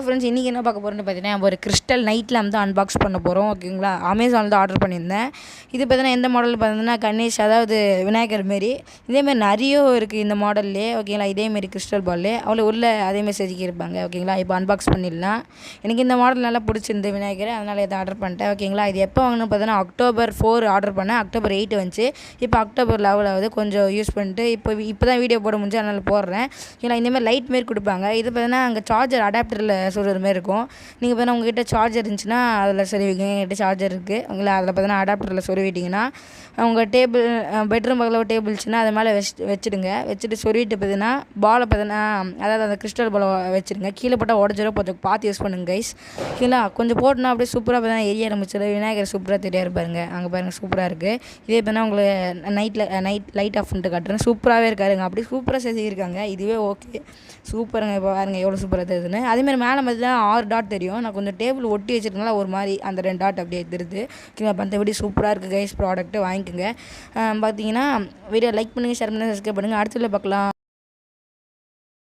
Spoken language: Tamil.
ஃப்ரெண்ட்ஸ் இன்றைக்கி என்ன பார்க்க போகிறோன்னு பார்த்தீங்கன்னா ஒரு கிறிஸ்டல் நைட் லேம்ப் தான் அன்பாக்ஸ் பண்ண போகிறோம். ஓகேங்களா, அமேசானில் தான் ஆர்டர் பண்ணியிருந்தேன். இது பார்த்தீங்கன்னா எந்த மாடல் பார்த்தீங்கன்னா கணேஷ், அதாவது விநாயகர் மாரி இதேமாரி நிறைய இருக்குது இந்த மாடல்லே. ஓகேங்களா, இதேமாரி கிறிஸ்டல் பால்லே அவ்வளோ உள்ள அதேமாரி செதுக்கியிருப்பாங்க. ஓகேங்களா, இப்போ அன்பாக்ஸ் பண்ணிடலாம். எனக்கு இந்த மாடல் நல்லா பிடிச்சிருந்து விநாயகர், அதனால் இதை ஆர்டர் பண்ணிட்டேன். ஓகேங்களா, இது எப்போ வாங்கணும்னு பார்த்தீங்கன்னா October 4 ஆர்டர் பண்ணேன். October 8 வந்துச்சு. இப்போ October 11 ஆகுது. கொஞ்சம் யூஸ் பண்ணிட்டு இப்போ தான் வீடியோ போட முடிஞ்சு, அதனால் போடுறேன். ஓகேங்களா, இந்தமாதிரி லைட் மாரி கொடுப்பாங்க. இது பார்த்தீங்கன்னா அங்கே சார்ஜர் அடாப்டரில் சொல்கிற மாதிரி இருக்கும். நீங்கள் பார்த்தீங்கன்னா உங்கள்கிட்ட சார்ஜர் இருந்துச்சுன்னா அதில் சொருவிங்க. எங்கள்கிட்ட சார்ஜர் இருக்குது. உங்களை அதில் பார்த்தீங்கன்னா அடாப்டரில் சொருவிட்டிங்கன்னா உங்கள் டேபிள் பெட்ரூம் பக்கத்தில் டேபிள் இருந்துச்சுன்னா அது மேலே வச்சுடுங்க. வச்சுட்டு சொருவிட்டு பார்த்தீங்கன்னா பாலை பார்த்தீங்கன்னா அதாவது அந்த கிறிஸ்டல் பாலை வச்சுருங்க. கீழே போட்டால் உடஞ்சிரும், கொஞ்சம் பார்த்து யூஸ் பண்ணுங்க கைஸ். கீழே கொஞ்சம் போட்டுனா அப்படியே சூப்பராக பார்த்தீங்கன்னா எரிய ஆரம்பிச்சிடும். விநாயகர் சூப்பராக தெரியாது பாருங்க. அங்கே பாருங்கள் சூப்பராக இருக்குது. இதே பார்த்தீங்கன்னா உங்களுக்கு நைட் லைட் ஆஃப் பண்ணிட்டு காட்டுறேன். சூப்பராகவே இருக்காருங்க. அப்படியே சூப்பராக செஞ்சுருக்காங்க. இதுவே ஓகே, சூப்பருங்க. இப்போ பாருங்க எவ்வளோ சூப்பராக தெரியுதுன்னு. அதேமாதிரி மேலே பார்த்தீங்கன்னா 6 டாட் தெரியும். நான் கொஞ்சம் டேபிள் ஒட்டி வச்சுருக்கனால ஒரு மாதிரி அந்த 2 டாட் அப்படியே தெரியுது. மற்றபடி சூப்பராக இருக்குது கைஸ். ப்ராடக்ட்டு வாங்கிக்கோங்க. பார்த்தீங்கன்னா வீடியோ லைக் பண்ணுங்கள், ஷேர் பண்ணுங்கள், சப்ஸ்கிரைப் பண்ணுங்கள். அடுத்த வீடியோவில் பார்க்கலாம்.